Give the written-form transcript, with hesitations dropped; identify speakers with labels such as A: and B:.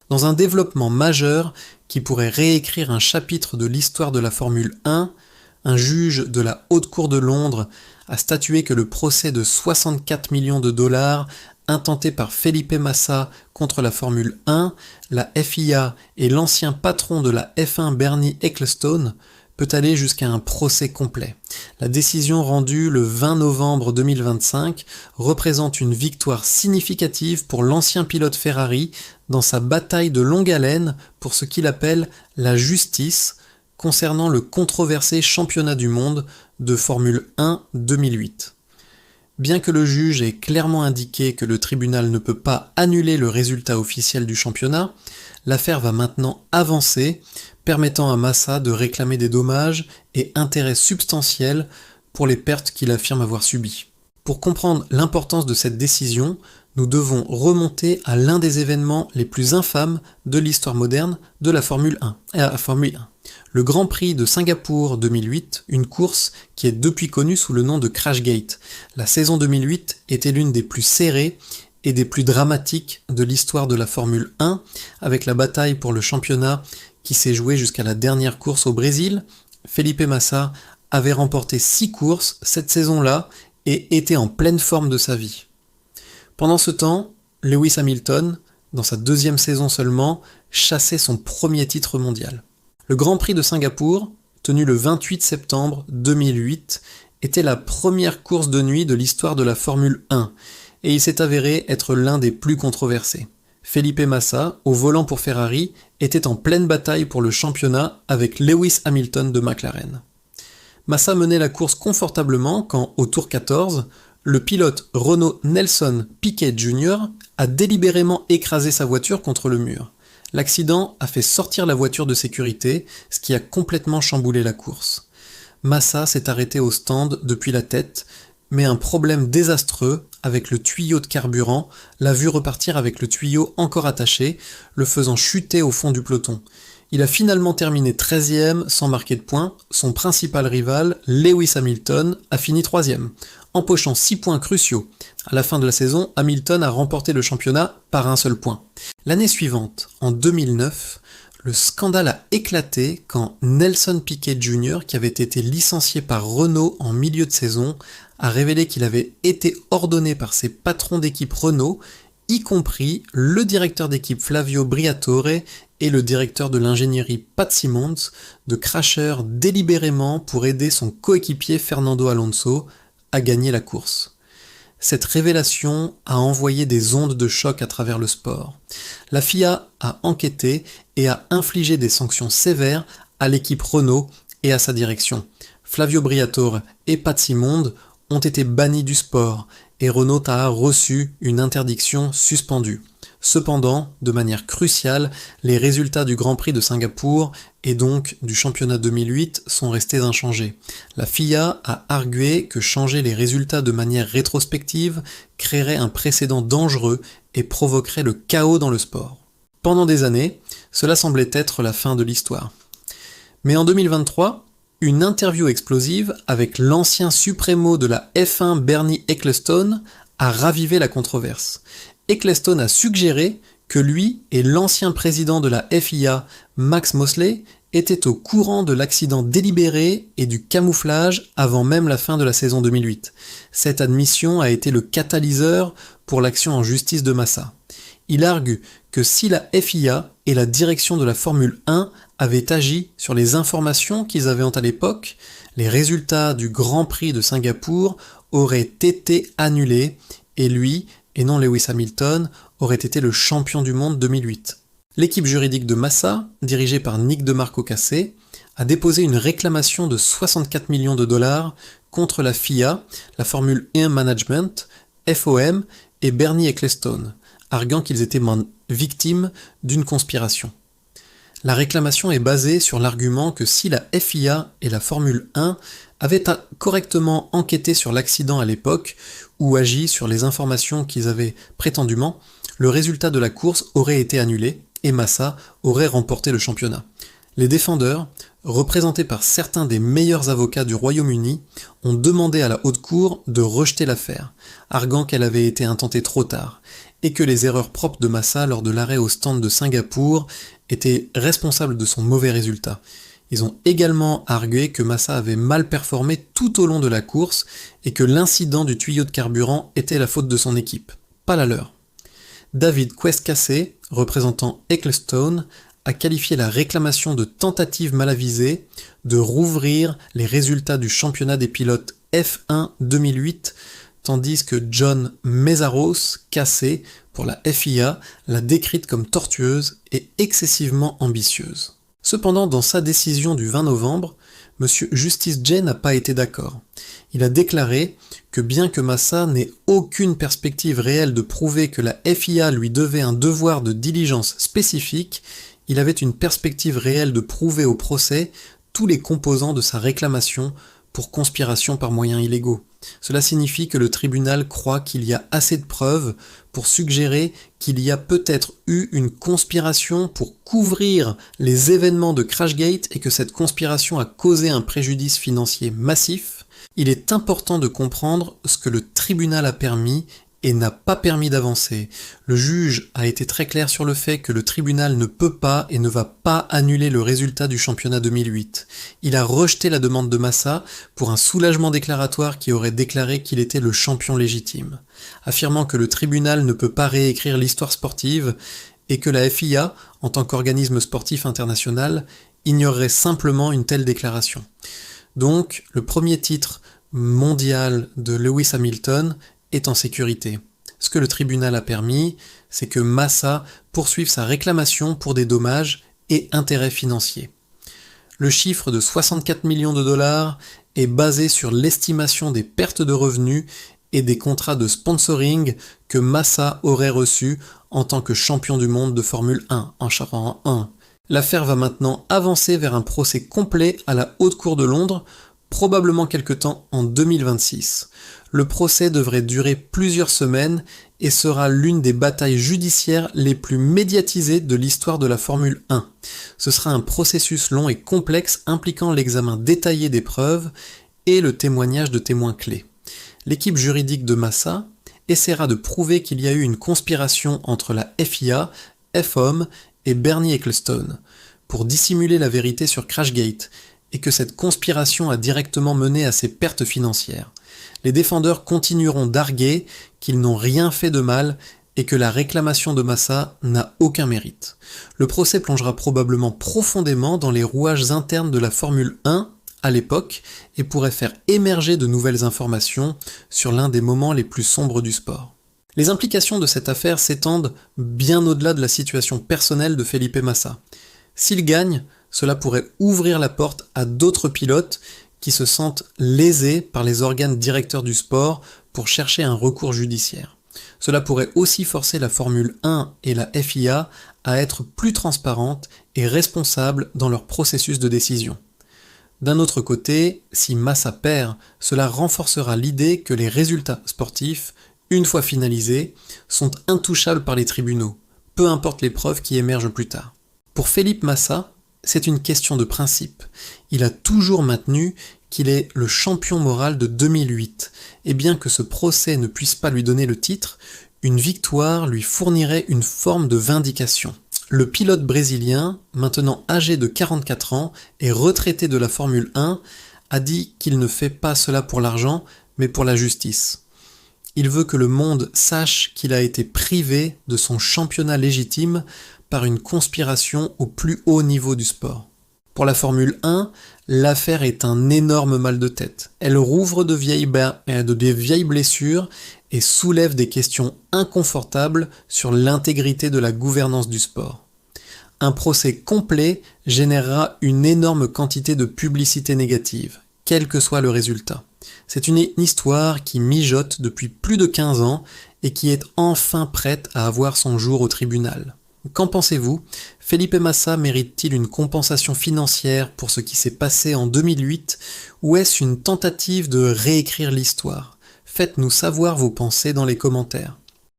A: Dans un développement majeur qui pourrait réécrire un chapitre de l'histoire de la Formule 1, un juge de la Haute Cour de Londres a statué que le procès de 64 millions de dollars intenté par Felipe Massa contre la Formule 1, la FIA et l'ancien patron de la F1 Bernie Ecclestone peut aller jusqu'à un procès complet. La décision rendue le 20 novembre 2025 représente une victoire significative pour l'ancien pilote Ferrari dans sa bataille de longue haleine pour ce qu'il appelle la justice concernant le controversé championnat du monde de Formule 1 2008. Bien que le juge ait clairement indiqué que le tribunal ne peut pas annuler le résultat officiel du championnat, l'affaire va maintenant avancer, permettant à Massa de réclamer des dommages et intérêts substantiels pour les pertes qu'il affirme avoir subies. Pour comprendre l'importance de cette décision, nous devons remonter à l'un des événements les plus infâmes de l'histoire moderne de la Formule 1. Le Grand Prix de Singapour 2008, une course qui est depuis connue sous le nom de Crashgate. La saison 2008 était l'une des plus serrées et des plus dramatiques de l'histoire de la Formule 1, avec la bataille pour le championnat qui s'est jouée jusqu'à la dernière course au Brésil. Felipe Massa avait remporté 6 courses cette saison-là et était en pleine forme de sa vie. Pendant ce temps, Lewis Hamilton, dans sa deuxième saison seulement, chassait son premier titre mondial. Le Grand Prix de Singapour, tenu le 28 septembre 2008, était la première course de nuit de l'histoire de la Formule 1, et il s'est avéré être l'un des plus controversés. Felipe Massa, au volant pour Ferrari, était en pleine bataille pour le championnat avec Lewis Hamilton de McLaren. Massa menait la course confortablement quand, au tour 14, le pilote Renault Nelson Piquet Jr. a délibérément écrasé sa voiture contre le mur. L'accident a fait sortir la voiture de sécurité, ce qui a complètement chamboulé la course. Massa s'est arrêté au stand depuis la tête, mais un problème désastreux avec le tuyau de carburant l'a vu repartir avec le tuyau encore attaché, le faisant chuter au fond du peloton. Il a finalement terminé 13e sans marquer de points. Son principal rival, Lewis Hamilton, a fini 3e, empochant 6 points cruciaux. À la fin de la saison, Hamilton a remporté le championnat par un seul point. L'année suivante, en 2009, le scandale a éclaté quand Nelson Piquet Jr., qui avait été licencié par Renault en milieu de saison, a révélé qu'il avait été ordonné par ses patrons d'équipe Renault, y compris le directeur d'équipe Flavio Briatore et le directeur de l'ingénierie Pat Symonds, de crasher délibérément pour aider son coéquipier Fernando Alonso à gagner la course. Cette révélation a envoyé des ondes de choc à travers le sport. La FIA a enquêté et a infligé des sanctions sévères à l'équipe Renault et à sa direction. Flavio Briatore et Pat Symonds ont été bannis du sport et Renault a reçu une interdiction suspendue. Cependant, de manière cruciale, les résultats du Grand Prix de Singapour et donc du championnat 2008 sont restés inchangés. La FIA a argué que changer les résultats de manière rétrospective créerait un précédent dangereux et provoquerait le chaos dans le sport. Pendant des années, cela semblait être la fin de l'histoire. Mais en 2023, une interview explosive avec l'ancien suprêmo de la F1 Bernie Ecclestone a ravivé la controverse. Ecclestone a suggéré que lui et l'ancien président de la FIA, Max Mosley, étaient au courant de l'accident délibéré et du camouflage avant même la fin de la saison 2008. Cette admission a été le catalyseur pour l'action en justice de Massa. Il argue que si la FIA et la direction de la Formule 1 avaient agi sur les informations qu'ils avaient à l'époque, les résultats du Grand Prix de Singapour auraient été annulés et lui, et non Lewis Hamilton, aurait été le champion du monde 2008. L'équipe juridique de Massa, dirigée par Nick de Marco Cassé, a déposé une réclamation de 64 millions de dollars contre la FIA, la Formule 1 Management, FOM et Bernie Ecclestone, arguant qu'ils étaient victimes d'une conspiration. La réclamation est basée sur l'argument que si la FIA et la Formule 1 avaient correctement enquêté sur l'accident à l'époque ou agi sur les informations qu'ils avaient prétendument, le résultat de la course aurait été annulé et Massa aurait remporté le championnat. Les défendeurs, représentés par certains des meilleurs avocats du Royaume-Uni, ont demandé à la Haute Cour de rejeter l'affaire, arguant qu'elle avait été intentée trop tard. et que les erreurs propres de Massa lors de l'arrêt au stand de Singapour étaient responsables de son mauvais résultat. Ils ont également argué que Massa avait mal performé tout au long de la course et que l'incident du tuyau de carburant était la faute de son équipe, pas la leur. David Questcasey, représentant Ecclestone, a qualifié la réclamation de tentative mal avisée de rouvrir les résultats du championnat des pilotes F1 2008, tandis que John Mézaros Cassé, pour la FIA, l'a décrite comme tortueuse et excessivement ambitieuse. Cependant, dans sa décision du 20 novembre, M. Justice J n'a pas été d'accord. Il a déclaré que bien que Massa n'ait aucune perspective réelle de prouver que la FIA lui devait un devoir de diligence spécifique, il avait une perspective réelle de prouver au procès tous les composants de sa réclamation pour conspiration par moyens illégaux. Cela signifie que le tribunal croit qu'il y a assez de preuves pour suggérer qu'il y a peut-être eu une conspiration pour couvrir les événements de Crashgate et que cette conspiration a causé un préjudice financier massif. Il est important de comprendre ce que le tribunal a permis et n'a pas permis d'avancer. Le juge a été très clair sur le fait que le tribunal ne peut pas et ne va pas annuler le résultat du championnat 2008. Il a rejeté la demande de Massa pour un soulagement déclaratoire qui aurait déclaré qu'il était le champion légitime, affirmant que le tribunal ne peut pas réécrire l'histoire sportive et que la FIA, en tant qu'organisme sportif international, ignorerait simplement une telle déclaration. Donc, le premier titre mondial de Lewis Hamilton est en sécurité. Ce que le tribunal a permis, c'est que Massa poursuive sa réclamation pour des dommages et intérêts financiers. Le chiffre de 64 millions de dollars est basé sur l'estimation des pertes de revenus et des contrats de sponsoring que Massa aurait reçus en tant que champion du monde de Formule 1 en Charan 1. L'affaire va maintenant avancer vers un procès complet à la Haute Cour de Londres, probablement quelque temps en 2026. Le procès devrait durer plusieurs semaines et sera l'une des batailles judiciaires les plus médiatisées de l'histoire de la Formule 1. Ce sera un processus long et complexe impliquant l'examen détaillé des preuves et le témoignage de témoins clés. L'équipe juridique de Massa essaiera de prouver qu'il y a eu une conspiration entre la FIA, FOM et Bernie Ecclestone pour dissimuler la vérité sur Crashgate et que cette conspiration a directement mené à ses pertes financières. Les défendeurs continueront d'arguer qu'ils n'ont rien fait de mal et que la réclamation de Massa n'a aucun mérite. Le procès plongera probablement profondément dans les rouages internes de la Formule 1 à l'époque et pourrait faire émerger de nouvelles informations sur l'un des moments les plus sombres du sport. Les implications de cette affaire s'étendent bien au-delà de la situation personnelle de Felipe Massa. S'il gagne, cela pourrait ouvrir la porte à d'autres pilotes qui se sentent lésés par les organes directeurs du sport pour chercher un recours judiciaire. Cela pourrait aussi forcer la Formule 1 et la FIA à être plus transparentes et responsables dans leur processus de décision. D'un autre côté, si Massa perd, cela renforcera l'idée que les résultats sportifs, une fois finalisés, sont intouchables par les tribunaux, peu importe les preuves qui émergent plus tard. Pour Felipe Massa, c'est une question de principe. Il a toujours maintenu qu'il est le champion moral de 2008, et bien que ce procès ne puisse pas lui donner le titre, une victoire lui fournirait une forme de vindication. Le pilote brésilien, maintenant âgé de 44 ans et retraité de la Formule 1, a dit qu'il ne fait pas cela pour l'argent, mais pour la justice. Il veut que le monde sache qu'il a été privé de son championnat légitime par une conspiration au plus haut niveau du sport. Pour la Formule 1, l'affaire est un énorme mal de tête. Elle rouvre de vieilles blessures et soulève des questions inconfortables sur l'intégrité de la gouvernance du sport. Un procès complet générera une énorme quantité de publicité négative, quel que soit le résultat. C'est une histoire qui mijote depuis plus de 15 ans et qui est enfin prête à avoir son jour au tribunal. Qu'en pensez-vous ? Felipe Massa mérite-t-il une compensation financière pour ce qui s'est passé en 2008 ou est-ce une tentative de réécrire l'histoire ? Faites-nous savoir vos pensées dans les commentaires.